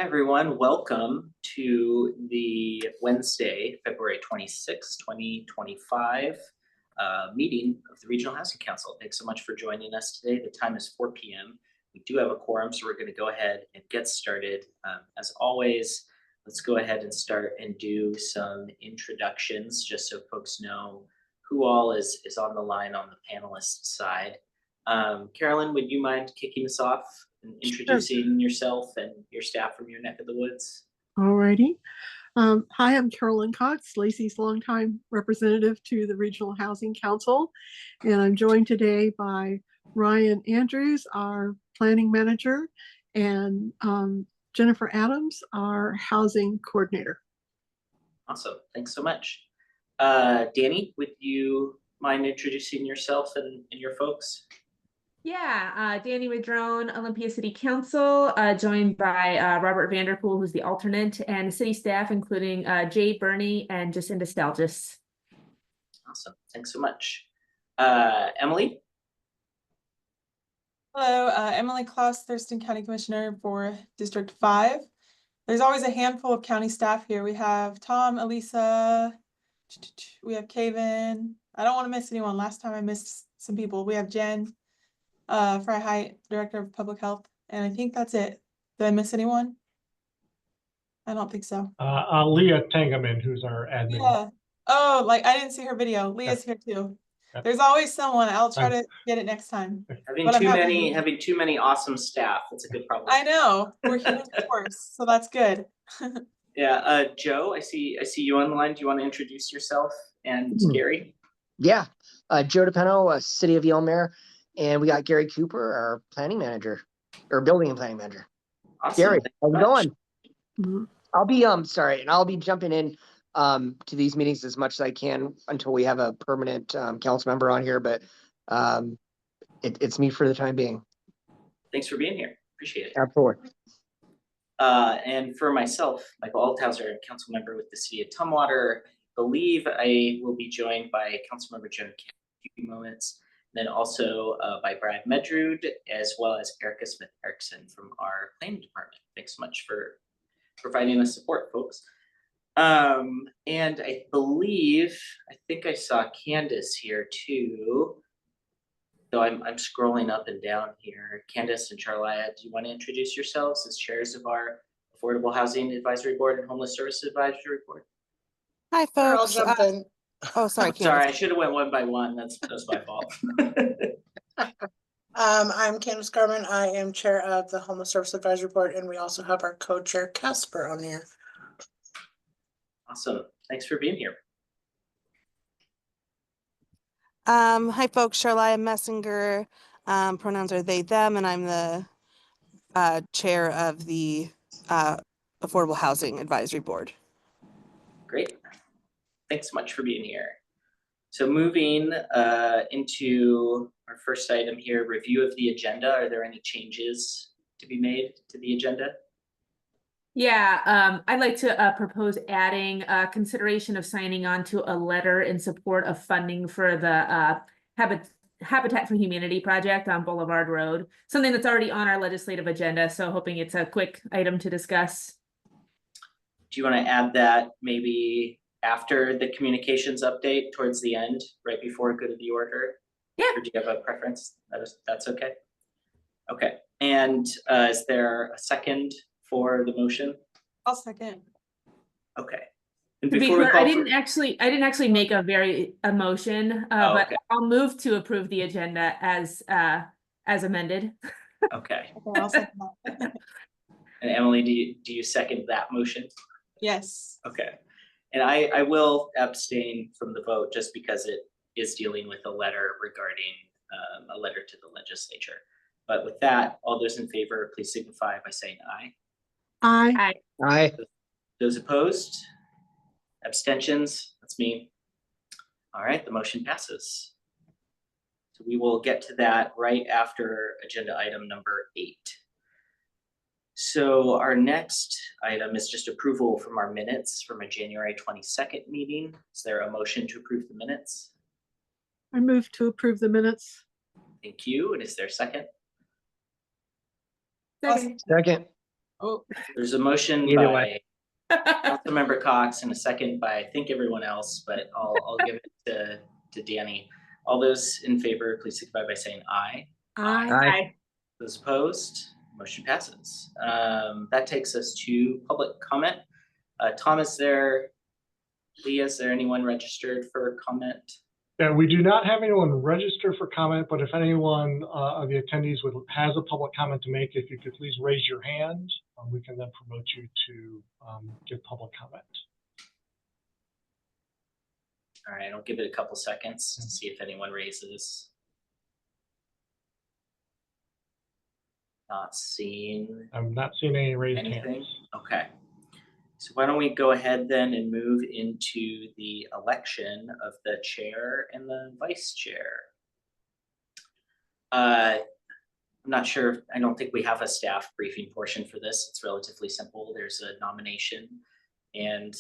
Hi, everyone. Welcome to the Wednesday, February 26th, 2025 meeting of the Regional Housing Council. Thanks so much for joining us today. The time is 4 p.m. We do have a quorum, so we're going to go ahead and get started. As always, let's go ahead and start and do some introductions just so folks know who all is on the line on the panelist side. Carolyn, would you mind kicking us off and introducing yourself and your staff from your neck of the woods? Alrighty. Hi, I'm Carolyn Cox, Lacey's longtime representative to the Regional Housing Council, and I'm joined today by Ryan Andrews, our planning manager, and Jennifer Adams, our housing coordinator. Awesome. Thanks so much. Danny, would you mind introducing yourself and your folks? Yeah, Danny Madrone, Olympia City Council, joined by Robert Vanderpool, who's the alternate, and city staff, including Jay Burney and Jacinda Stalgis. Awesome. Thanks so much. Emily? Hello, Emily Klaus, Thurston County Commissioner for District 5. There's always a handful of county staff here. We have Tom, Elisa, we have Kaven. I don't want to miss anyone. Last time I missed some people. We have Jen. Fry Height, Director of Public Health, and I think that's it. Did I miss anyone? I don't think so. Leah Tangeman, who's our admin. Yeah. Oh, like I didn't see her video. Leah's here too. There's always someone. I'll try to get it next time. Having too many awesome staff. That's a good problem. I know. We're human force, so that's good. Yeah. Joe, I see you on the line. Do you want to introduce yourself and Gary? Yeah. Joe DePeno, City of Yelm Mayor. And we got Gary Cooper, our planning manager, or building and planning manager. Awesome. Gary, how's it going? Mm-hmm. I'll be sorry, and I'll be jumping in to these meetings as much as I can until we have a permanent council member on here. But it's me for the time being. Thanks for being here. Appreciate it. Absolutely. And for myself, Michael Althauser, council member with the city of Tumwater. I believe I will be joined by Councilmember Joan Kemp in a few moments. Then also by Brad Medrud, as well as Erica Smith-Erickson from our planning department. Thanks so much for providing us support, folks. And I think I saw Candace here too. So I'm scrolling up and down here. Candace and Charlia, do you want to introduce yourselves as chairs of our Affordable Housing Advisory Board and Homeless Services Advisory Board? Hi, folks. I'll jump in. Oh, sorry. Sorry, I should have went one by one. That's my fault. I'm Candace Garman. I am chair of the Homeless Service Advisory Board, and we also have our co-chair Casper on here. Awesome. Thanks for being here. Hi, folks. Charlia Messinger. Pronouns are they, them, and I'm the chair of the Affordable Housing Advisory Board. Great. Thanks so much for being here. So moving into our first item here, review of the agenda. Are there any changes to be made to the agenda? Yeah, I'd like to propose adding consideration of signing on to a letter in support of funding for the Habitat for Humanity project on Boulevard Road, something that's already on our legislative agenda, so hoping it's a quick item to discuss. Do you want to add that maybe after the communications update towards the end, right before good of the order? Yeah. Or do you have a preference? That's okay. Okay. And is there a second for the motion? I'll second. Okay. And To be before we clear, call I didn't actually make a motion, but okay. I'll move to approve the agenda as amended. Okay. Okay, I'll second that. And Emily, do you second that motion? Yes. Okay. And I will abstain from the vote just because it is dealing with a letter regarding a letter to the legislature. But with that, all those in favor, please signify by saying aye. Aye. Aye. Those opposed? Abstentions? That's me. All right, the motion passes. So we will get to that right after agenda item number 8. So our next item is just approval from our minutes from a January 22nd meeting. Is there a motion to approve the minutes? I move to approve the minutes. Thank you. And is there a second? Second. Second. Oh, There's a motion Either by way. Councilmember Cox and a second by I think everyone else, but I'll give it to Danny. All those in favor, please signify by saying aye. Aye. Those opposed, motion passes. That takes us to public comment. Tom, is there, Leah, is there anyone registered for comment? Yeah, we do not have anyone registered for comment, but if anyone of the attendees has a public comment to make, if you could please raise your hand, we can then promote you to give public comment. All right, I'll give it a couple seconds to see if anyone raises. Not seeing I'm not seeing any raised anything. hands. Okay. So why don't we go ahead then and move into the election of the chair and the vice chair. I'm not sure, I don't think we have a staff briefing portion for this. It's relatively simple. There's a nomination and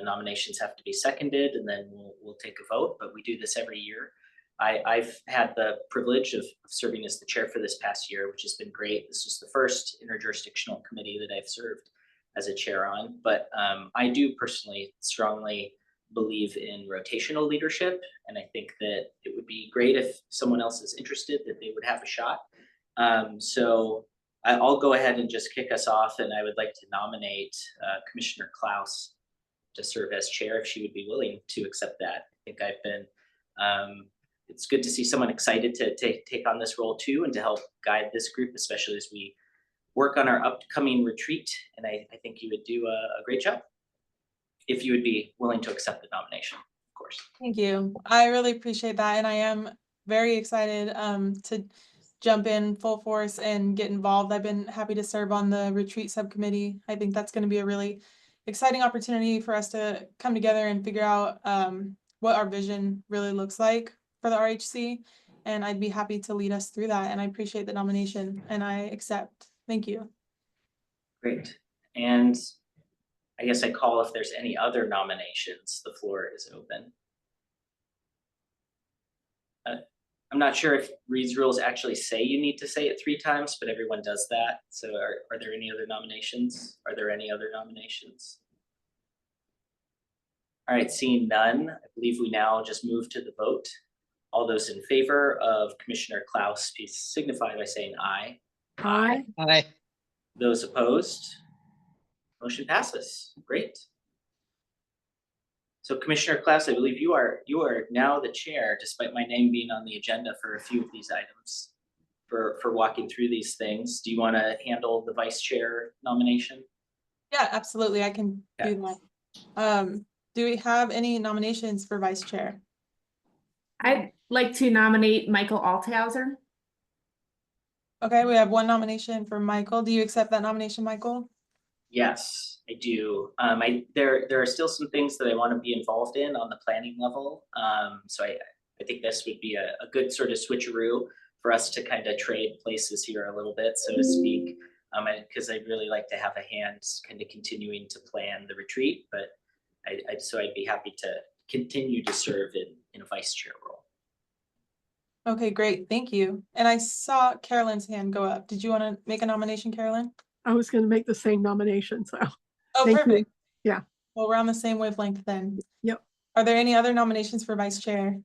nominations have to be seconded and then we'll take a vote, but we do this every year. I've had the privilege of serving as the chair for this past year, which has been great. This was the first interjurisdictional committee that I've served as a chair on, but I do personally strongly believe in rotational leadership. And I think that it would be great if someone else is interested, that they would have a shot. So I'll go ahead and just kick us off, and I would like to nominate Commissioner Klaus to serve as chair if she would be willing to accept that. I think I've been, it's good to see someone excited to take on this role too and to help guide this group, especially as we work on our upcoming retreat. And I think you would do a great job if you would be willing to accept the nomination, of course. thank you. I really appreciate that. And I am very excited to jump in full force and get involved. I've been happy to serve on the retreat subcommittee. I think that's going to be a really exciting opportunity for us to come together and figure out what our vision really looks like for the RHC. And I'd be happy to lead us through that. And I appreciate the nomination and I accept. Thank you. Great. And I guess I call if there's any other nominations, the floor is open. I'm not sure if Reed's rules actually say you need to say it 3 times, but everyone does that. So are there any other nominations? Are there any other nominations? All right, seeing none, I believe we now just move to the vote. All those in favor of Commissioner Klaus, please signify by saying aye. Aye. Aye. Those opposed? Motion passes. Great. So Commissioner Klaus, I believe you are now the chair, despite my name being on the agenda for a few of these items, for walking through these things. Do you want to handle the vice chair nomination? Yeah, absolutely. I can do that. Do we have any nominations for vice chair? I'd like to nominate Michael Althauser. Okay, we have one nomination for Michael. Do you accept that nomination, Michael? Yes, I do. There are still some things that I want to be involved in on the planning level. So I think this would be a good sort of switcheroo for us to kind of trade places here a little bit, so to speak. Because I'd really like to have a hand kind of continuing to plan the retreat, but so I'd be happy to continue to serve in a vice chair role. Okay, great. Thank you. And I saw Carolyn's hand go up. Did you want to make a nomination, Carolyn? I was going to make the same nomination, so. Oh, Thank you. perfect. Yeah. Well, we're on the same wavelength then. Yep. Are there any other nominations for vice chair?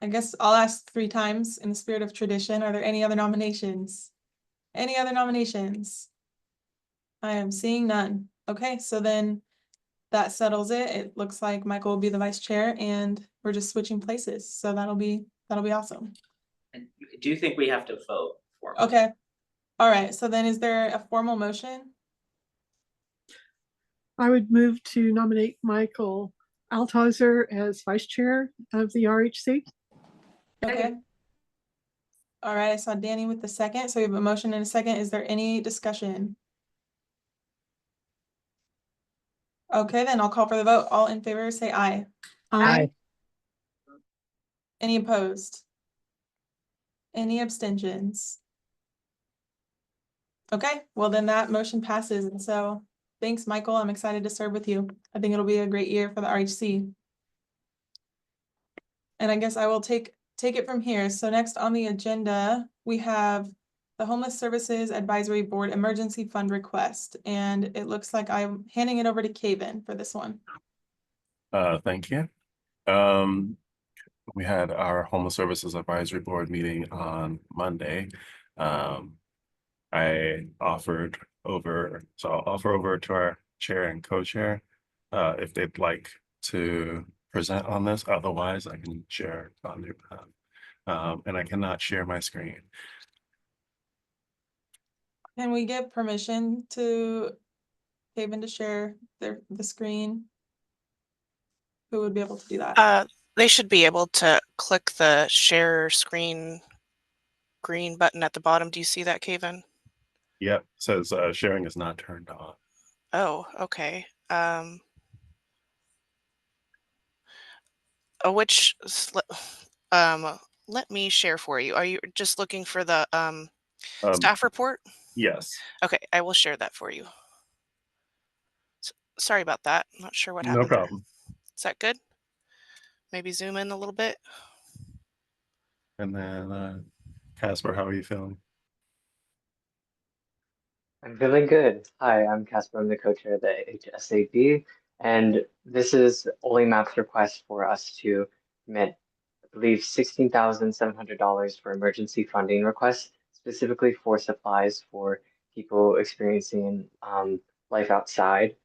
I guess I'll ask 3 times in the spirit of tradition. Are there any other nominations? Any other nominations? I am seeing none. Okay, so then that settles it. It looks like Michael will be the vice chair and we're just switching places. So that'll be awesome. And I do think we have to vote for. Okay. All right. So then is there a formal motion? I would move to nominate Michael Althauser as vice chair of the RHC. Okay. All right. I saw Danny with the second. So we have a motion and a second. Is there any discussion? Okay, then I'll call for the vote. All in favor, say aye. Aye. Any opposed? Any abstentions? Okay, well then that motion passes. And so thanks, Michael. I'm excited to serve with you. I think it'll be a great year for the RHC. And I guess I will take it from here. So next on the agenda, we have the Homeless Services Advisory Board Emergency Fund request. And it looks like I'm handing it over to Kaven for this one. Thank you. We had our Homeless Services Advisory Board meeting on Monday. I offered over, so I'll offer over to our chair and co-chair if they'd like to present on this. Otherwise, I can share on their behalf. And I cannot share my screen. Can we get permission to Kaven to share the screen? Who would be able to do that? They should be able to click the share screen green button at the bottom. Do you see that, Kaven? Yep, says sharing is not turned on. Oh, okay. Let me share for you. Are you just looking for the staff report? Yes. Okay, I will share that for you. Sorry about that. I'm not sure what No happened there. problem. Is that good? Maybe zoom in a little bit. And then Casper, how are you feeling? I'm feeling good. Hi, I'm Casper. I'm the co-chair of the HSAB, and this is Olymp's request for us to commit, I believe, $16,700 for emergency funding requests, specifically for supplies for people experiencing life outside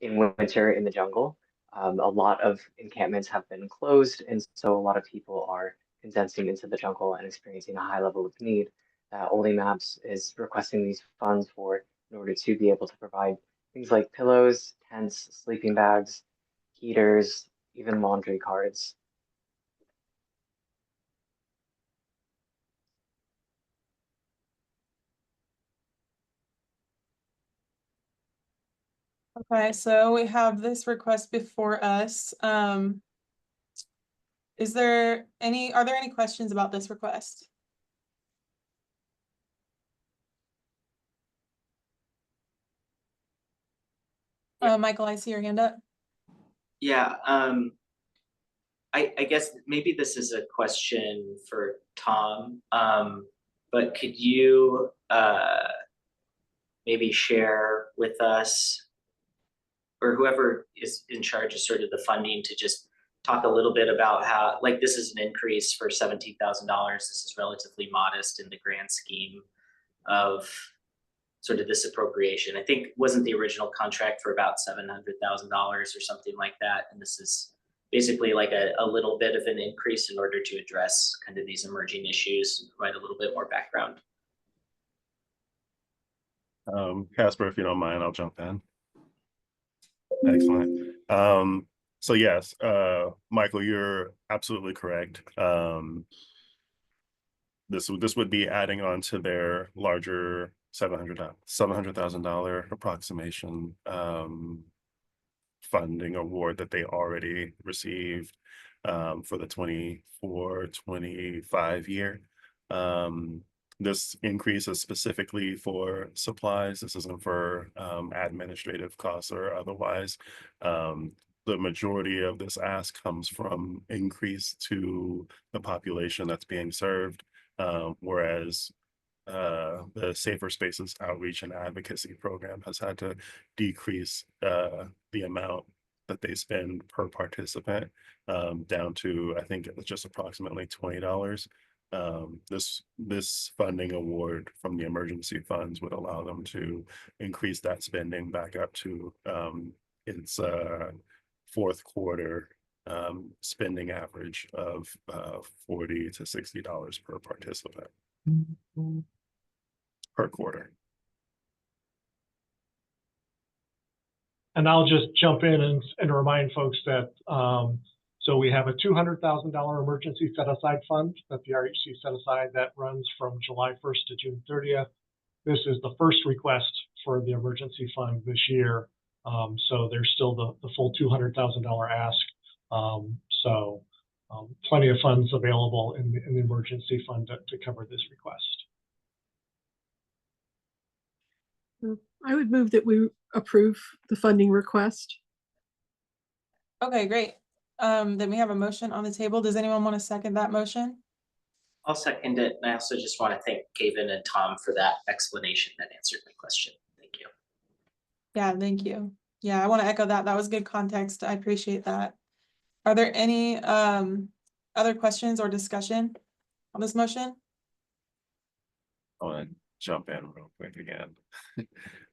in winter in the jungle. A lot of encampments have been closed, and so a lot of people are condensing into the jungle and experiencing a high level of need. Only Maps is requesting these funds for in order to be able to provide things like pillows, tents, sleeping bags, heaters, even laundry cards. Okay, so we have this request before us. Are there any questions about this request? Michael, I see your hand up. Yeah, I guess maybe this is a question for Tom, but could you maybe share with us, or whoever is in charge of sort of the funding, to just talk a little bit about how, like, this is an increase for $17,000. This is relatively modest in the grand scheme of sort of this appropriation. I think wasn't the original contract for about $700,000 or something like that, and this is basically like a little bit of an increase in order to address kind of these emerging issues and provide a little bit more background. Casper, if you don't mind, I'll jump in. Excellent. So yes, Michael, you're absolutely correct. This would be adding on to their larger $700,000 approximation funding award that they already received for the 24-25 year. This increase is specifically for supplies. This isn't for administrative costs or otherwise. The majority of this ask comes from increase to the population that's being served, whereas the Safer Spaces Outreach and Advocacy Program has had to decrease the amount that they spend per participant down to, I think it's just approximately $20. This funding award from the emergency funds would allow them to increase that spending back up to its fourth quarter spending average of $40 to $60 per participant per quarter. And I'll just jump in and remind folks that so we have a $200,000 emergency set aside fund that the RHC set aside that runs from July 1st to June 30th. This is the first request for the emergency fund this year. So there's still the full $200,000 ask. Plenty of funds available in the emergency fund to cover this request. I would move that we approve the funding request. Okay, great. Then we have a motion on the table. Does anyone want to second that motion? I'll second it. And I also just want to thank Kevin and Tom for that explanation that answered my question. Thank you. Yeah, thank you. Yeah, I want to echo that. That was good context. I appreciate that. Are there any other questions or discussion on this motion? I want to jump in real quick again.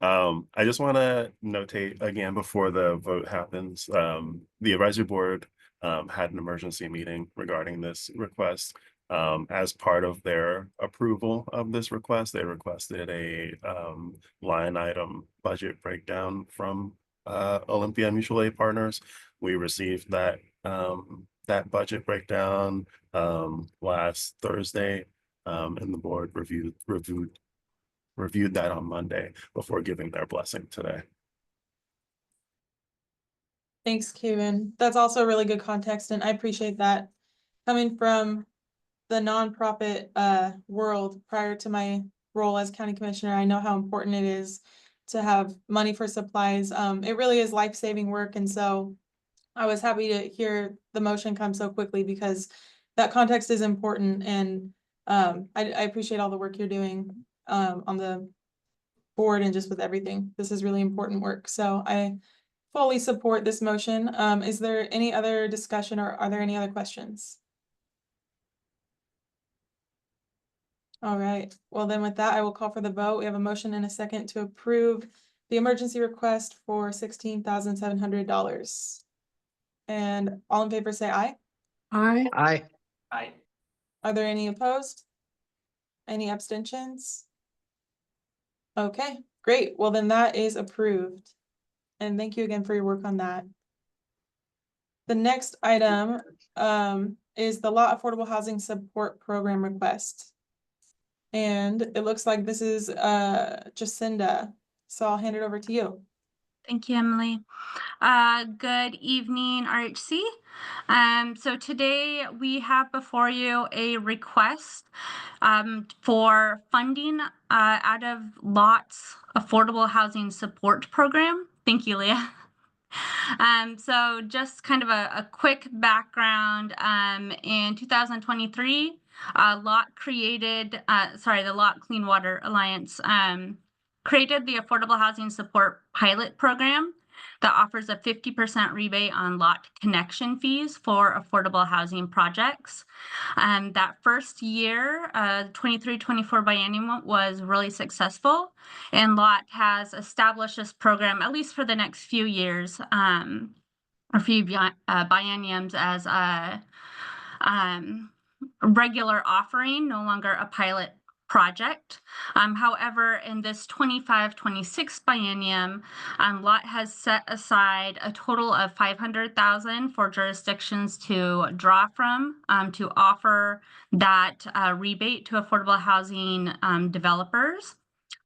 I just want to notate again before the vote happens, the advisory board had an emergency meeting regarding this request. As part of their approval of this request, they requested a line item budget breakdown from Olympia Mutual Aid Partners. We received that that budget breakdown last Thursday. And the board reviewed that on Monday before giving their blessing today. Thanks, Kevin. That's also really good context, and I appreciate that. Coming from the nonprofit world prior to my role as county commissioner, I know how important it is to have money for supplies. It really is life-saving work, and so I was happy to hear the motion come so quickly because that context is important, and I appreciate all the work you're doing on the board and just with everything. This is really important work. So I fully support this motion. Is there any other discussion or are there any other questions? All right. Well, then with that, I will call for the vote. We have a motion and a second to approve the emergency request for $16,700. And all in favor say aye. Aye. Aye. Aye. Are there any opposed? Any abstentions? Okay, great. Well, then that is approved. And thank you again for your work on that. The next item is the Lot Affordable Housing Support Program request. And it looks like this is Jacinda. So I'll hand it over to you. Thank you, Emily. Good evening, RHC. So today we have before you a request for funding out of LOT's Affordable Housing Support Program. Thank you, Leah. So just kind of a quick background. In 2023, LOT created, the LOT Clean Water Alliance created the Affordable Housing Support Pilot Program that offers a 50% rebate on LOT connection fees for affordable housing projects. That first year, 23-24 biennium was really successful, and LOT has established this program, at least for the next few years, or few bienniums, as a regular offering, no longer a pilot project. However, in this 25-26 biennium, LOT has set aside a total of $500,000 for jurisdictions to draw from to offer that rebate to affordable housing developers.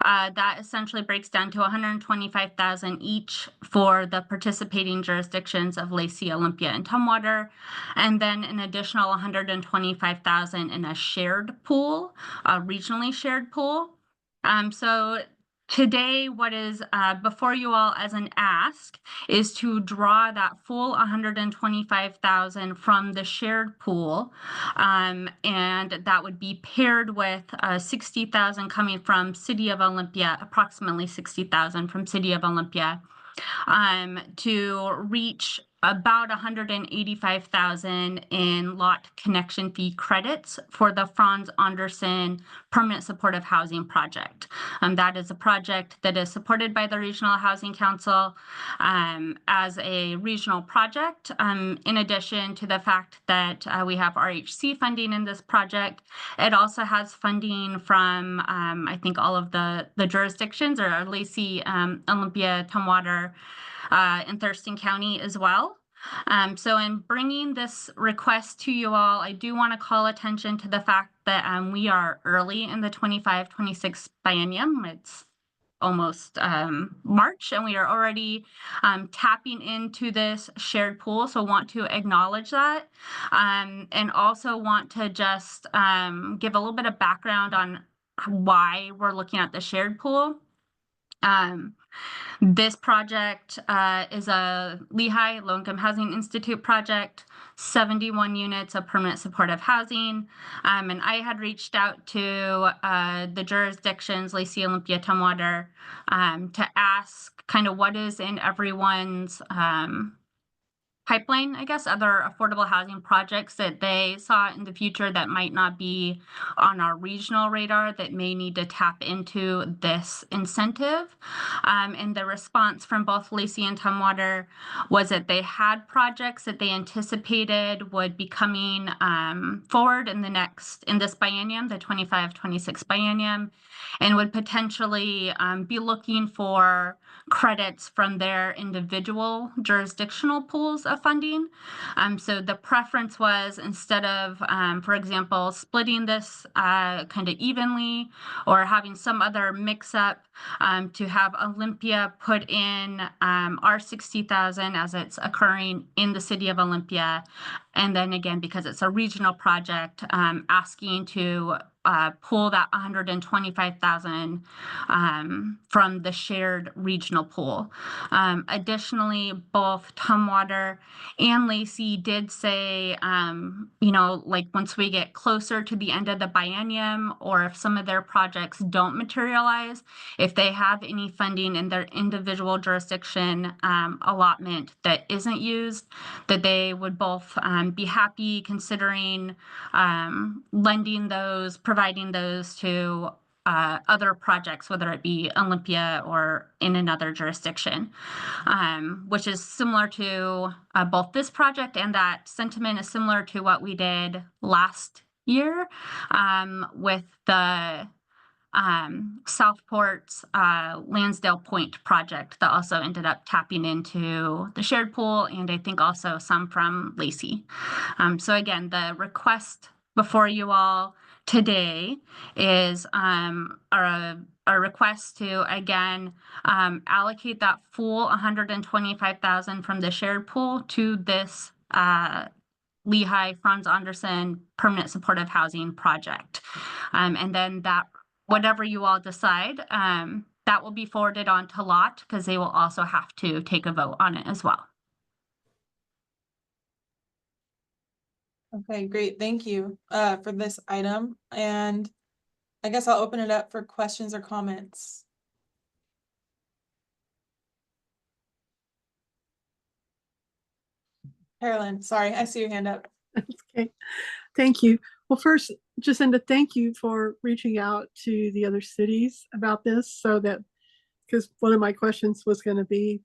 That essentially breaks down to $125,000 each for the participating jurisdictions of Lacey, Olympia, and Tumwater, and then an additional $125,000 in a shared pool, a regionally shared pool. So today, what is before you all as an ask is to draw that full $125,000 from the shared pool, and that would be paired with $60,000 coming from City of Olympia, approximately $60,000 from City of Olympia, to reach about $185,000 in LOT connection fee credits for the Franz Anderson Permanent Supportive Housing Project. That is a project that is supported by the Regional Housing Council as a regional project. In addition to the fact that we have RHC funding in this project, it also has funding from I think all of the jurisdictions, or Lacey, Olympia, Tumwater, in Thurston County as well. So in bringing this request to you all, I do want to call attention to the fact that we are early in the 25-26 biennium. It's almost March, and we are already tapping into this shared pool. So want to acknowledge that, and also want to just give a little bit of background on why we're looking at the shared pool. This project is a Lehigh Low Income Housing Institute project, 71 units of permanent supportive housing. And I had reached out to the jurisdictions, Lacey, Olympia, Tumwater, to ask kind of what is in everyone's pipeline, I guess, other affordable housing projects that they saw in the future that might not be on our regional radar that may need to tap into this incentive. And the response from both Lacey and Tumwater was that they had projects that they anticipated would be coming forward in this biennium, the 25-26 biennium, and would potentially be looking for credits from their individual jurisdictional pools of funding. So the preference was, instead of, for example, splitting this kind of evenly or having some other mix-up, to have Olympia put in our 60,000 as it's occurring in the city of Olympia. And then again, because it's a regional project, asking to pull that 125,000 from the shared regional pool. Additionally, both Tumwater and Lacey did say, like once we get closer to the end of the biennium, or if some of their projects don't materialize, if they have any funding in their individual jurisdiction allotment that isn't used, that they would both be happy considering lending those, providing those to other projects, whether it be Olympia or in another jurisdiction, which is similar to both this project, and that sentiment is similar to what we did last year with the Southport's Lansdale Point project that also ended up tapping into the shared pool, and I think also some from Lacey. So again, the request before you all today is a request to again allocate that full 125,000 from the shared pool to this Lehigh Franz Anderson permanent supportive housing project, and then that whatever you all decide, that will be forwarded on to LOT, because they will also have to take a vote on it as well. Okay, great. Thank you for this item. And I guess I'll open it up for questions or comments. Carolyn, sorry, I see your hand up. Okay, thank you. Well, first, Jacinda, thank you for reaching out to the other cities about this, so that, because one of my questions was going to be,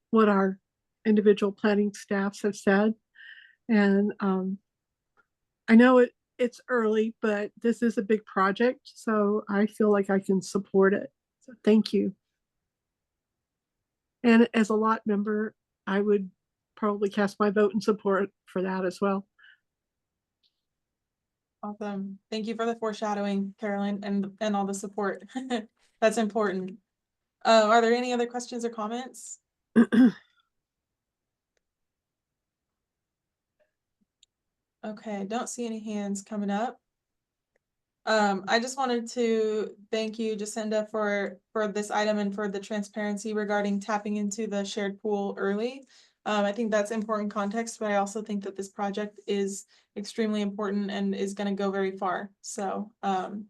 what our individual planning staffs have said. And I know it's early, but this is a big project, so I feel like I can support it. So thank you. And as a lot member, I would probably cast my vote in support for that as well. Awesome. Thank you for the foreshadowing, Carolyn, and all the support. That's important. Are there any other questions or comments? Okay, don't see any hands coming up. I just wanted to thank you, Jacinda, for this item and for the transparency regarding tapping into the shared pool early. I think that's important context, but I also think that this project is extremely important and is going to go very far. So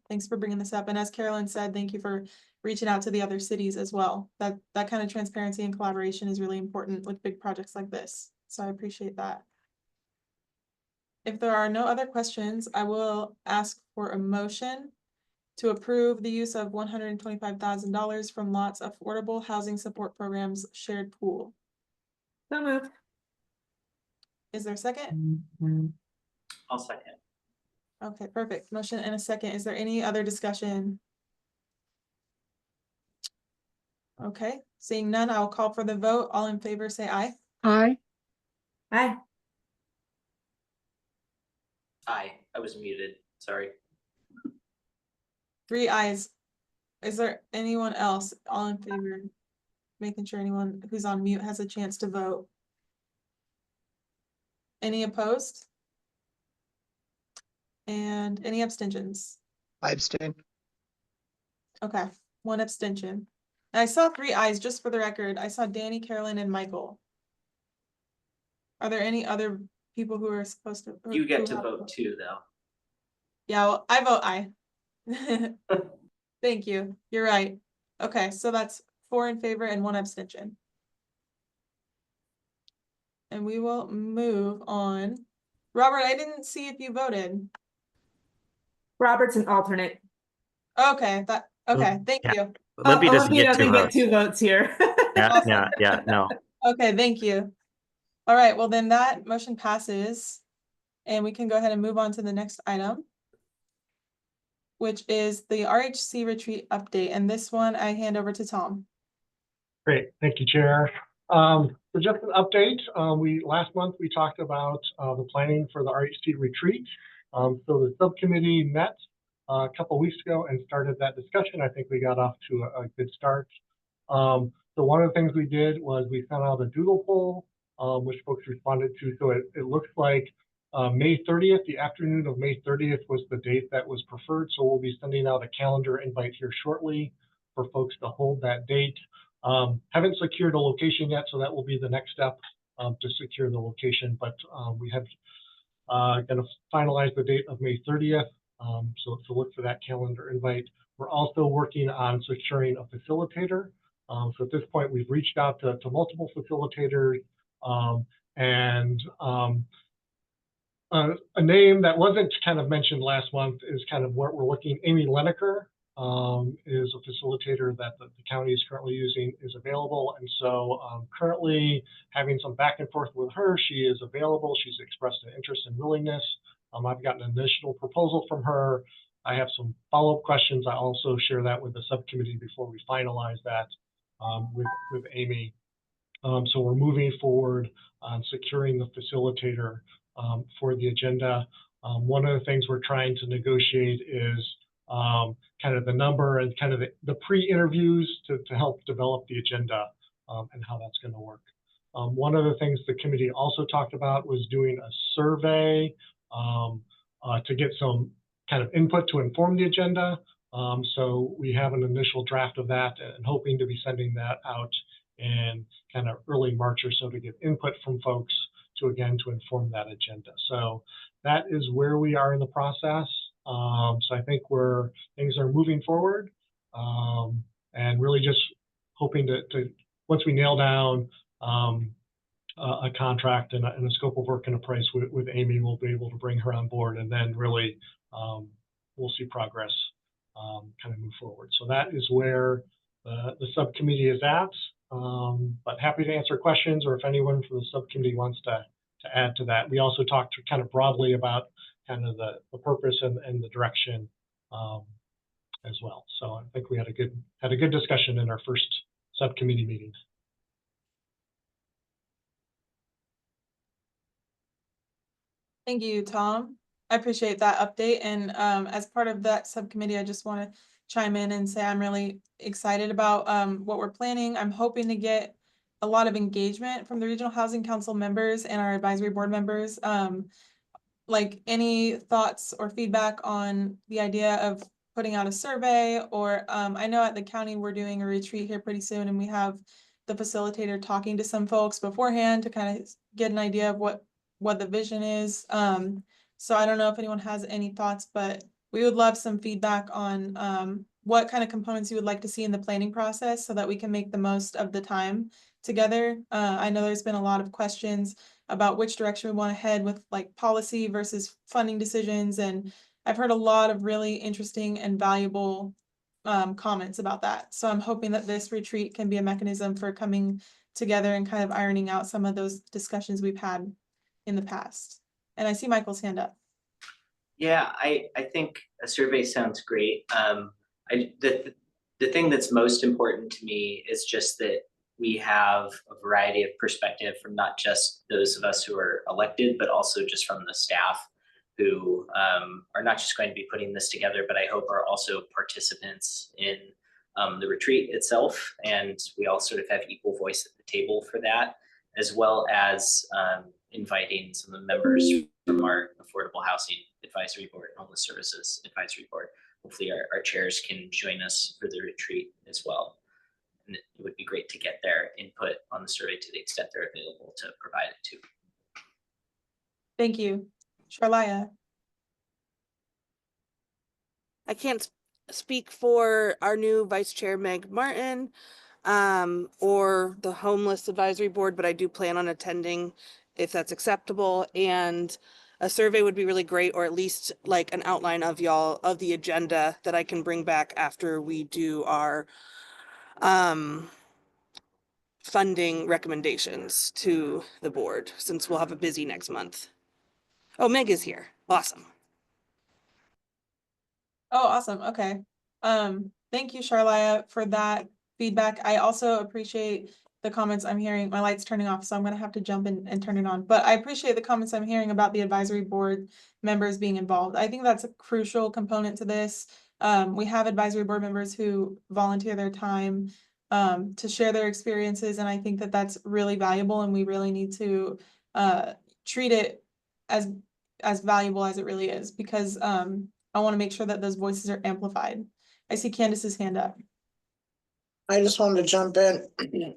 thanks for bringing this up. And as Carolyn said, thank you for reaching out to the other cities as well. That kind of transparency and collaboration is really important with big projects like this. So I appreciate that. If there are no other questions, I will ask for a motion to approve the use of $125,000 from LOT's Affordable Housing Support Program's shared pool. So moved. Is there a second? I'll second. Okay, perfect. Motion and a second. Is there any other discussion? Okay, seeing none, I'll call for the vote. All in favor, say aye. Aye. Aye. Aye, I was muted, sorry. 3 ayes. Is there anyone else? All in favor? Making sure anyone who's on mute has a chance to vote. Any opposed? And any abstentions? I abstain. Okay, 1 abstention. And I saw 3 ayes, just for the record. I saw Danny, Carolyn, and Michael. Are there any other people who are supposed to? You get who to have- vote too, though. Yeah, well, I vote aye. Thank you. You're right. Okay, so that's 4 in favor and 1 abstention. And we will move on. Robert, I didn't see if you voted. Robert's an alternate. Okay, okay, thank yeah. you. Olympia doesn't Olympia get two votes. 2 votes here. Yeah, Awesome. no. Okay, thank you. All right, well then that motion passes. And we can go ahead and move on to the next item, which is the RHC retreat update. And this one I hand over to Tom. Great, thank you, Chair. So just an update, last month we talked about the planning for the RHC retreat. So the subcommittee met a couple weeks ago and started that discussion. I think we got off to a good start. So one of the things we did was we sent out a doodle poll, which folks responded to. So it looks like May 30th, the afternoon of May 30th was the date that was preferred. So we'll be sending out a calendar invite here shortly for folks to hold that date. Haven't secured a location yet, so that will be the next step to secure the location. But we have going to finalize the date of May 30th. So look for that calendar invite. We're also working on securing a facilitator. So at this point, we've reached out to multiple facilitators, and a name that wasn't kind of mentioned last month is kind of what we're looking. Amy Leneker is a facilitator that the county is currently using, is available. And so currently having some back and forth with her. She is available. She's expressed an interest and willingness. I've gotten an initial proposal from her. I have some follow-up questions. I also share that with the subcommittee before we finalize that with Amy. So we're moving forward on securing the facilitator for the agenda. One of the things we're trying to negotiate is kind of the number and kind of the pre-interviews to help develop the agenda and how that's going to work. One of the things the committee also talked about was doing a survey to get some kind of input to inform the agenda. So we have an initial draft of that and hoping to be sending that out in kind of early March or so to get input from folks to inform that agenda. So that is where we are in the process. So I think things are moving forward, and really just hoping to once we nail down a contract and a scope of work and a price with Amy, we'll be able to bring her on board, and then really we'll see progress kind of move forward. So that is where the subcommittee is at. But happy to answer questions, or if anyone from the subcommittee wants to add to that. We also talked kind of broadly about kind of the purpose and the direction as well. So I think we had a good discussion in our first subcommittee meetings. Thank you, Tom. I appreciate that update. And as part of that subcommittee, I just want to chime in and say I'm really excited about what we're planning. I'm hoping to get a lot of engagement from the Regional Housing Council members and our advisory board members. Like any thoughts or feedback on the idea of putting out a survey, or I know at the county we're doing a retreat here pretty soon, and we have the facilitator talking to some folks beforehand to kind of get an idea of what the vision is. So I don't know if anyone has any thoughts, but we would love some feedback on what kind of components you would like to see in the planning process so that we can make the most of the time together. I know there's been a lot of questions about which direction we want to head with like policy versus funding decisions. And I've heard a lot of really interesting and valuable comments about that. So I'm hoping that this retreat can be a mechanism for coming together and kind of ironing out some of those discussions we've had in the past. And I see Michael's hand up. Yeah, I think a survey sounds great. The thing that's most important to me is just that we have a variety of perspective from not just those of us who are elected, but also just from the staff who are not just going to be putting this together, but I hope are also participants in the retreat itself. And we all sort of have equal voice at the table for that, as well as inviting some of the members from our Affordable Housing Advisory Board, Homeless Services Advisory Board. hopefully our chairs can join us for the retreat as well. And it would be great to get their input on the survey to the extent they're available to provide it to. Thank you. Charlaya. I can't speak for our new Vice Chair Meg Martin or the Homeless Advisory Board, but I do plan on attending if that's acceptable. And a survey would be really great, or at least like an outline of the agenda that I can bring back after we do our funding recommendations to the board, since we'll have a busy next month. Oh, Meg is here. Awesome. Oh, awesome. Okay. Thank you, Charlaya, for that feedback. I also appreciate the comments I'm hearing. My light's turning off, so I'm gonna have to jump in and turn it on. But I appreciate the comments I'm hearing about the advisory board members being involved. I think that's a crucial component to this. We have advisory board members who volunteer their time to share their experiences, and I think that that's really valuable, and we really need to treat it as valuable as it really is, because I want to make sure that those voices are amplified. I see Candace's hand up. I just wanted to jump in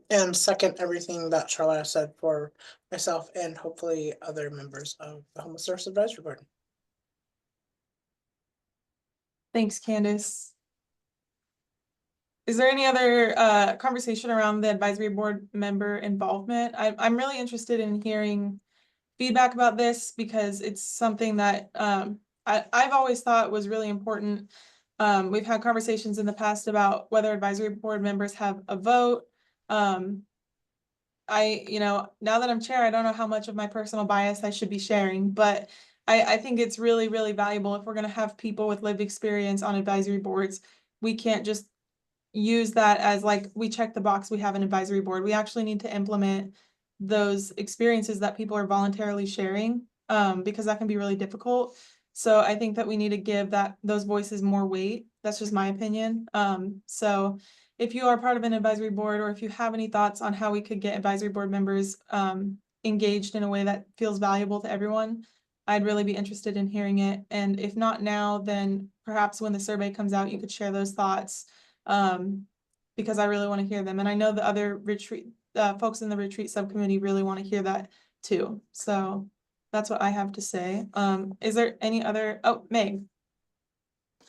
and second everything that Charlotte said for myself and hopefully other members of the Homeless Service Advisory Board. Thanks, Candace. Is there any other conversation around the advisory board member involvement? I'm really interested in hearing feedback about this, because it's something that I've always thought was really important. We've had conversations in the past about whether advisory board members have a vote. Now that I'm chair, I don't know how much of my personal bias I should be sharing, but I think it's really, really valuable if we're going to have people with lived experience on advisory boards. We can't just use that as like, we check the box, we have an advisory board. We actually need to implement those experiences that people are voluntarily sharing, because that can be really difficult. So I think that we need to give those voices more weight. That's just my opinion. So if you are part of an advisory board, or if you have any thoughts on how we could get advisory board members engaged in a way that feels valuable to everyone, I'd really be interested in hearing it. And if not now, then perhaps when the survey comes out, you could share those thoughts, because I really want to hear them. And I know the other retreat folks in the retreat subcommittee really want to hear that too. So that's what I have to say. Is there any other? Oh, Meg.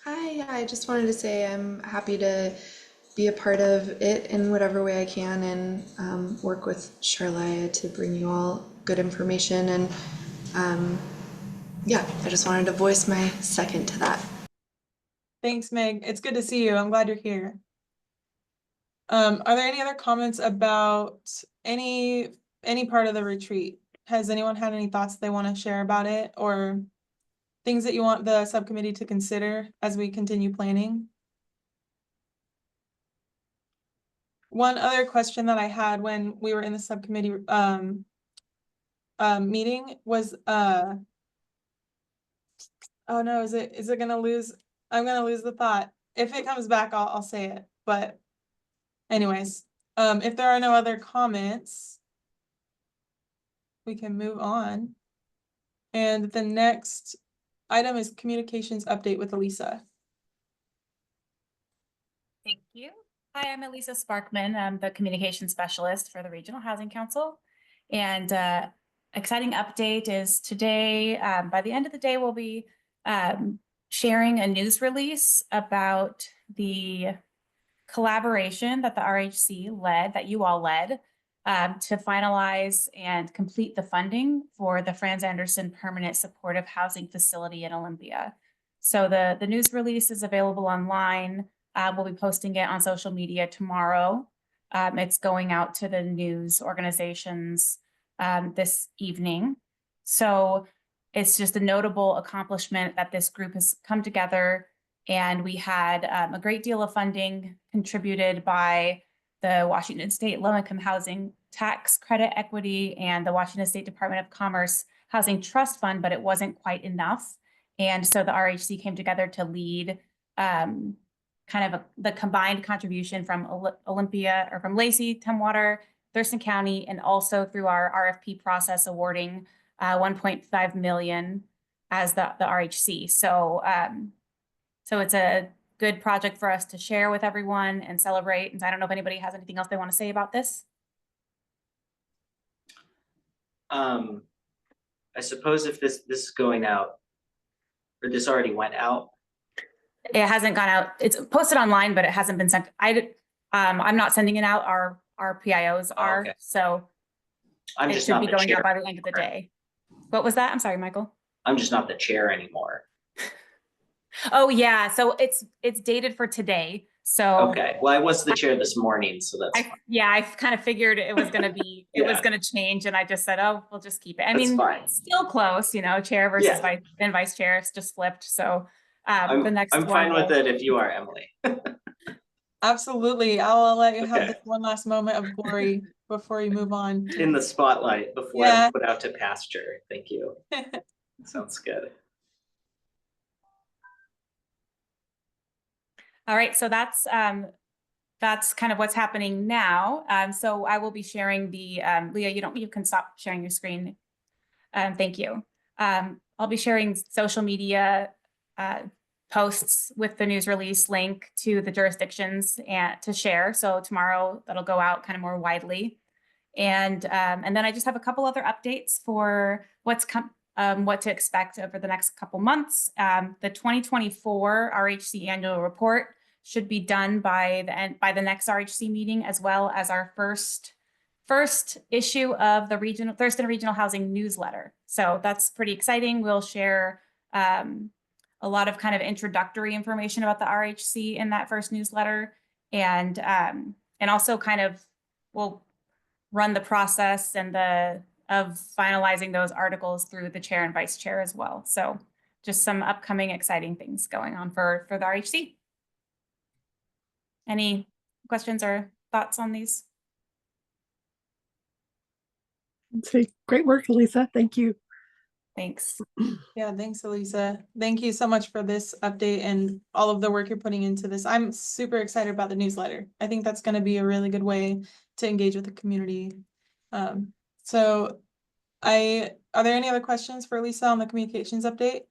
Hi, I just wanted to say I'm happy to be a part of it in whatever way I can, and work with Charlaya to bring you all good information. And yeah, I just wanted to voice my second to that. Thanks, Meg. It's good to see you. I'm glad you're here. Are there any other comments about any part of the retreat? Has anyone had any thoughts they want to share about it, or things that you want the subcommittee to consider as we continue planning? One other question that I had when we were in the subcommittee meeting was oh no, is it gonna lose? I'm gonna lose the thought. If it comes back, I'll say it. But anyways, if there are no other comments, we can move on. And the next item is communications update with Elisa. Thank you. Hi, I'm Elisa Sparkman. I'm the communication specialist for the Regional Housing Council. And exciting update is today, by the end of the day, we'll be sharing a news release about the collaboration that the RHC led, that you all led, to finalize and complete the funding for the Franz Anderson Permanent Supportive Housing Facility in Olympia. So the news release is available online. We'll be posting it on social media tomorrow. It's going out to the news organizations this evening. So it's just a notable accomplishment that this group has come together, and we had a great deal of funding contributed by the Washington State Low-Income Housing Tax Credit Equity and the Washington State Department of Commerce Housing Trust Fund, but it wasn't quite enough. And so the RHC came together to lead the combined contribution from Olympia, or from Lacey, Tumwater, Thurston County, and also through our RFP process awarding $1.5 million as the RHC. So So it's a good project for us to share with everyone and celebrate. And I don't know if anybody has anything else they want to say about this. I suppose if this is going out, or this already went out. It hasn't gone out. It's posted online, but it hasn't been sent. I'm not sending it out. Our PIOs are, okay. so I'm it just should not be the going chair. out by the end of the day. What was that? I'm sorry, Michael. I'm just not the chair anymore. Oh yeah, so it's dated for today. So Okay, well, I was the chair this morning, so that's fine. I kind of figured it was gonna be it was Yeah. gonna change, and I just said, oh, we'll just keep it. I That's mean, fine. still close, you know, chair versus Yeah. vice chair. It's just flipped. So the next I'm one fine with it if you are, Emily. Absolutely. I'll let you have Okay. this one last moment of glory before you move on. In the spotlight before Yeah. I'm put out to pasture. Thank you. Sounds good. All right, so that's kind of what's happening now. So I will be sharing the Leah, you can stop sharing your screen. Thank you. I'll be sharing social media posts with the news release link to the jurisdictions and to share. So tomorrow that'll go out kind of more widely. And then I just have a couple other updates for what to expect over the next couple months. The 2024 RHC annual report should be done by the next RHC meeting, as well as our first issue of the Thurston Regional Housing newsletter. So that's pretty exciting. We'll share a lot of kind of introductory information about the RHC in that first newsletter, and also kind of we'll run the process of finalizing those articles through the chair and vice chair as well. So just some upcoming exciting things going on for the RHC. Any questions or thoughts on these? Say, great work, Elisa. Thank you. Thanks. Yeah, thanks, Elisa. Thank you so much for this update and all of the work you're putting into this. I'm super excited about the newsletter. I think that's going to be a really good way to engage with the community. So are there any other questions for Elisa on the communications update?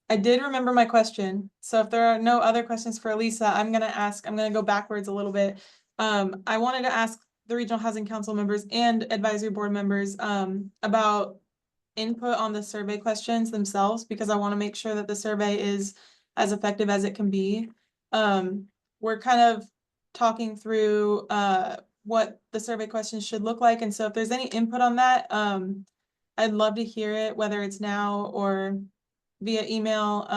I did remember my question. So if there are no other questions for Elisa, I'm going to go backwards a little bit. I wanted to ask the Regional Housing Council members and advisory board members about input on the survey questions themselves, because I want to make sure that the survey is as effective as it can be. We're kind of talking through what the survey questions should look like. And so if there's any input on that, I'd love to hear it, whether it's now or via email.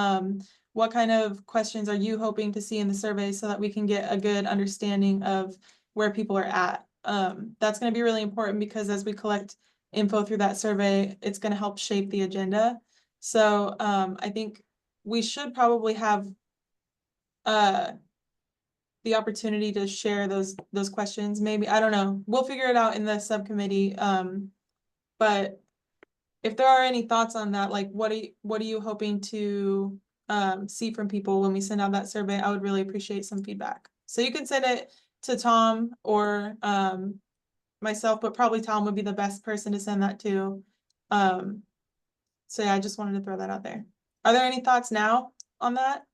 What kind of questions are you hoping to see in the survey so that we can get a good understanding of where people are at? That's going to be really important, because as we collect info through that survey, it's going to help shape the agenda. So I think we should probably have the opportunity to share those questions. Maybe, I don't know, we'll figure it out in the subcommittee. But if there are any thoughts on that, like what are you hoping to see from people when we send out that survey? I would really appreciate some feedback. So you can send it to Tom or myself, but probably Tom would be the best person to send that to. So yeah, I just wanted to throw that out there. Are there any thoughts now on that?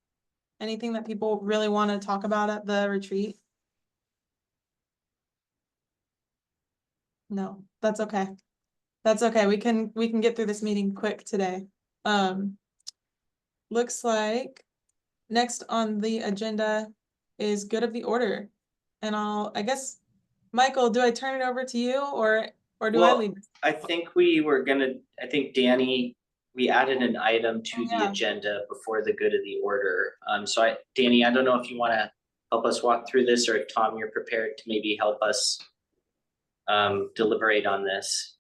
Anything that people really want to talk about at the retreat? No, that's okay. That's okay. We can get through this meeting quick today. Looks like next on the agenda is good of the order. And I guess, Michael, do I turn it over to you or do I lead? I think Danny, we added an item to the agenda before the good of the order. So Danny, I don't know if you want to help us walk through this, or if Tom, you're prepared to maybe help us deliberate on this.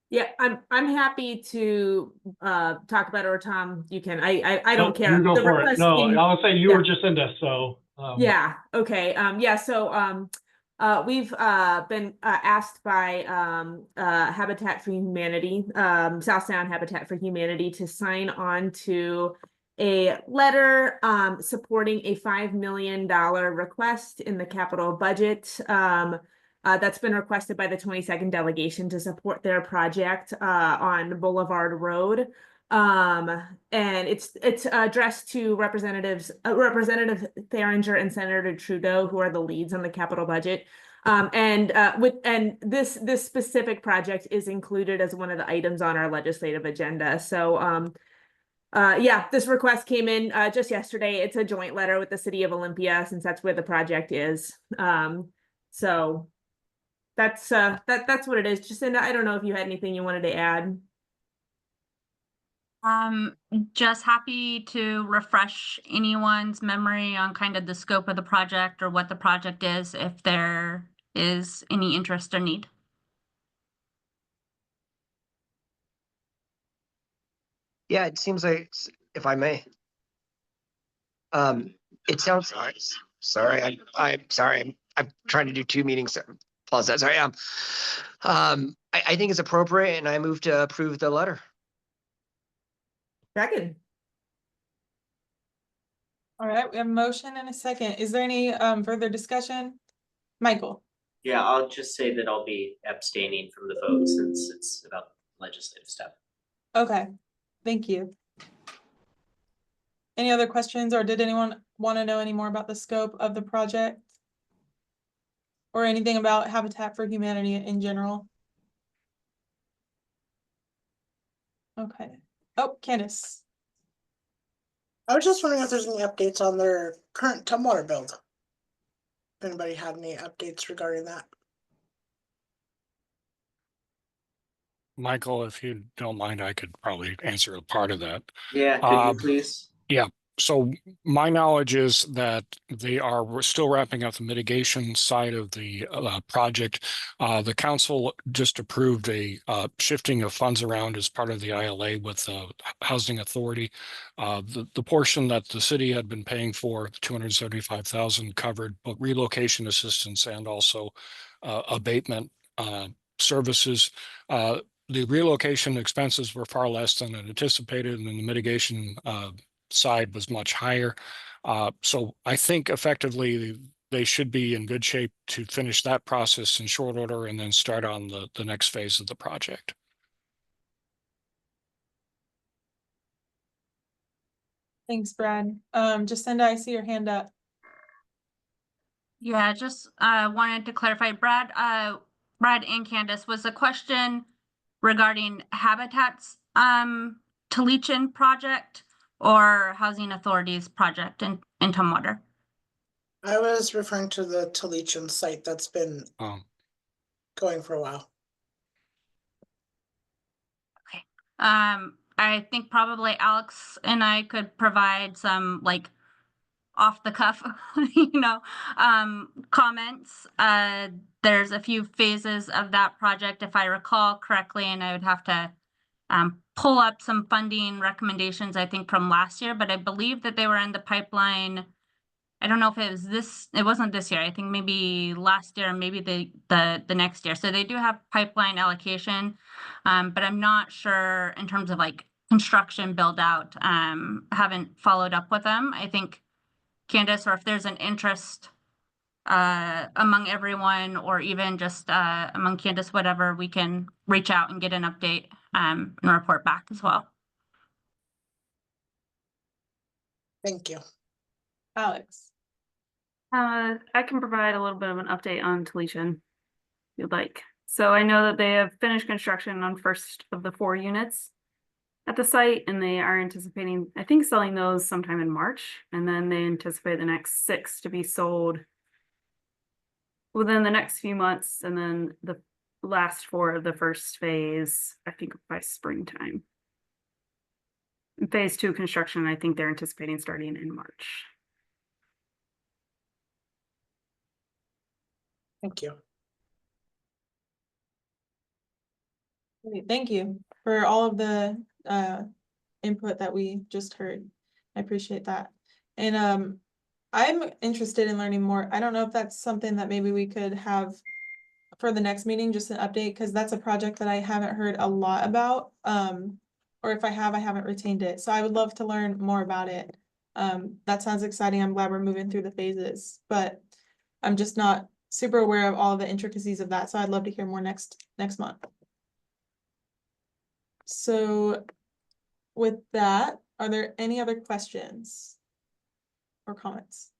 Yeah, I'm happy to talk about it, or Tom, you can. I don't care. You go for it. No, I was saying you were just in this, so. Yeah. Okay. Yeah. So we've been asked by Habitat for Humanity, South Sound Habitat for Humanity, to sign on to a letter supporting a $5 million request in the capital budget. That's been requested by the 22nd delegation to support their project on Boulevard Road. And it's addressed to Representative Theringer and Senator Trudeau, who are the leads on the capital budget. And this specific project is included as one of the items on our legislative agenda. So yeah, this request came in just yesterday. It's a joint letter with the city of Olympia, since that's where the project is. So that's what it is. Jacinda, I don't know if you had anything you wanted to add. Just happy to refresh anyone's memory on kind of the scope of the project or what the project is, if there is any interest or need. Yeah, it seems like, if I may. It sounds, sorry, I'm sorry, I'm trying to do 2 meetings. Pause that, sorry. I think it's appropriate and I move to approve the letter. Second. All right, we have a motion and a second. Is there any further discussion? Michael? Yeah, I'll just say that I'll be abstaining from the vote since it's about legislative stuff. Okay, thank you. Any other questions, or did anyone want to know any more about the scope of the project? Or anything about Habitat for Humanity in general? Okay. Oh, Candace. I was just wondering if there's any updates on their current Tumwater build. If anybody had any updates regarding that? Michael, if you don't mind, I could probably answer a part of that. Yeah, could you please? Yeah. So my knowledge is that they are still wrapping up the mitigation side of the project. The council just approved a shifting of funds around as part of the ILA with the Housing Authority. The portion that the city had been paying for, $275,000, covered both relocation assistance and also abatement services. The relocation expenses were far less than anticipated, and then the mitigation side was much higher. So I think effectively they should be in good shape to finish that process in short order and then start on the next phase of the project. Thanks, Brad. Jacinda, I see your hand up. Yeah, just wanted to clarify, Brad and Candace, was the question regarding Habitat's Talichin project or Housing Authority's project in Tumwater? I was referring to the Talichin site that's been going for a while. Okay. I think probably Alex and I could provide some like off the cuff, comments. There's a few phases of that project, if I recall correctly, and I would have to pull up some funding recommendations, I think, from last year, but I believe that they were in the pipeline. I don't know if it was it wasn't this year. I think maybe last year, maybe the next year. So they do have pipeline allocation, but I'm not sure in terms of like construction build out. Haven't followed up with them. I think, Candace, or if there's an interest among everyone, or even just among Candace, whatever, we can reach out and get an update and report back as well. Thank you. Alex. I can provide a little bit of an update on Talichin, if you'd like. So I know that they have finished construction on first of the 4 units at the site, and they are anticipating, I think, selling those sometime in March, and then they anticipate the next 6 to be sold within the next few months, and then the last 4 of the first phase, I think, by springtime. In phase 2 construction, I think they're anticipating starting in March. Thank you. Great, thank you for all of the input that we just heard. I appreciate that. And I'm interested in learning more. I don't know if that's something that maybe we could have for the next meeting, just an update, because that's a project that I haven't heard a lot about. Or if I have, I haven't retained it. So I would love to learn more about it. That sounds exciting. I'm glad we're moving through the phases, but I'm just not super aware of all the intricacies of that. So I'd love to hear more next month. So with that, are there any other questions or comments?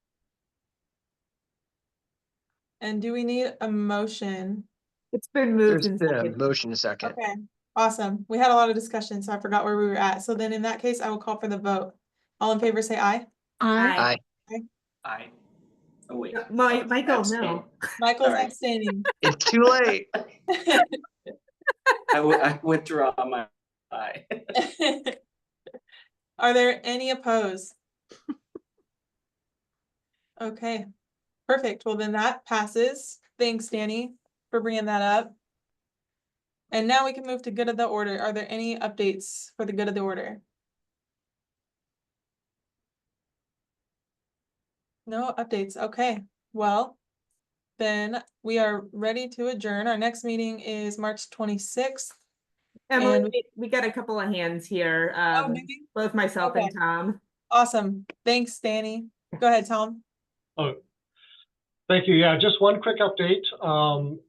And do we need a motion? It's been moved There's and been a seconded. motion a second. Okay, awesome. We had a lot of discussion, so I forgot where we were at. So then in that case, I will call for the vote. All in favor, say aye. Aye. Aye. Aye. Oh, wait. Michael, Abstain. no. Michael's Sorry. abstaining. It's too late. I withdraw my aye. Are there any opposed? Okay, perfect. Well, then that passes. Thanks, Danny, for bringing that up. And now we can move to good of the order. Are there any updates for the good of the order? No updates. Okay, well, then we are ready to adjourn. Our next meeting is March 26th. Emily, And- we got a couple of hands here, Oh, do we? both myself and Okay. Tom. Awesome. Thanks, Danny. Go ahead, Tom. Oh, thank you. Yeah, just one quick update.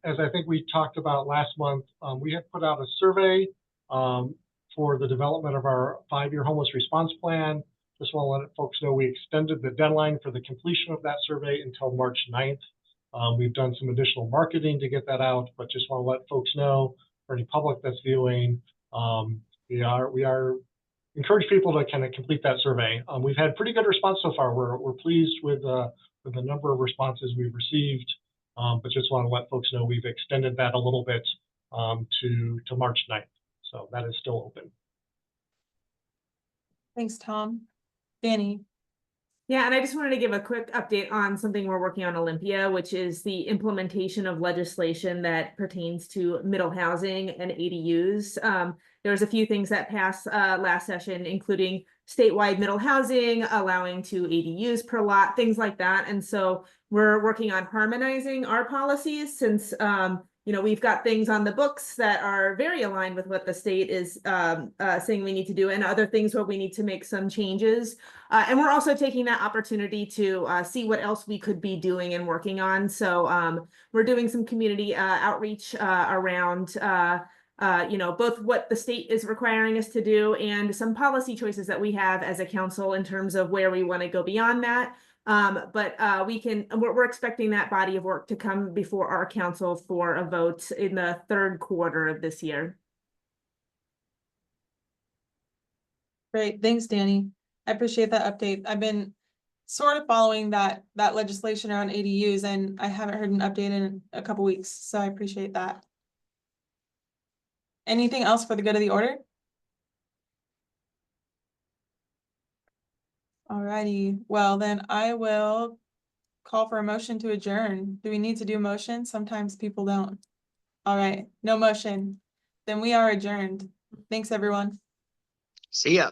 As I think we talked about last month, we had put out a survey for the development of our 5-year homeless response plan. Just want to let folks know we extended the deadline for the completion of that survey until March 9th. We've done some additional marketing to get that out, but just want to let folks know, for any public that's viewing, we are encourage people to kind of complete that survey. We've had pretty good response so far. We're pleased with the number of responses we've received, but just want to let folks know we've extended that a little bit to March 9th. So that is still open. Thanks, Tom. Danny. Yeah, and I just wanted to give a quick update on something we're working on Olympia, which is the implementation of legislation that pertains to middle housing and ADUs. There's a few things that passed last session, including statewide middle housing, allowing 2 ADUs per lot, things like that. And so we're working on harmonizing our policies since we've got things on the books that are very aligned with what the state is saying we need to do, and other things where we need to make some changes. And we're also taking that opportunity to see what else we could be doing and working on. So we're doing some community outreach around both what the state is requiring us to do and some policy choices that we have as a council in terms of where we want to go beyond that. We're expecting that body of work to come before our council for a vote in the 3rd quarter of this year. Great. Thanks, Danny. I appreciate that update. I've been sort of following that legislation around ADUs, and I haven't heard an update in a couple weeks, so I appreciate that. Anything else for the good of the order? Alrighty, well then I will call for a motion to adjourn. Do we need to do a motion? Sometimes people don't. All right, no motion. Then we are adjourned. Thanks, everyone. See ya.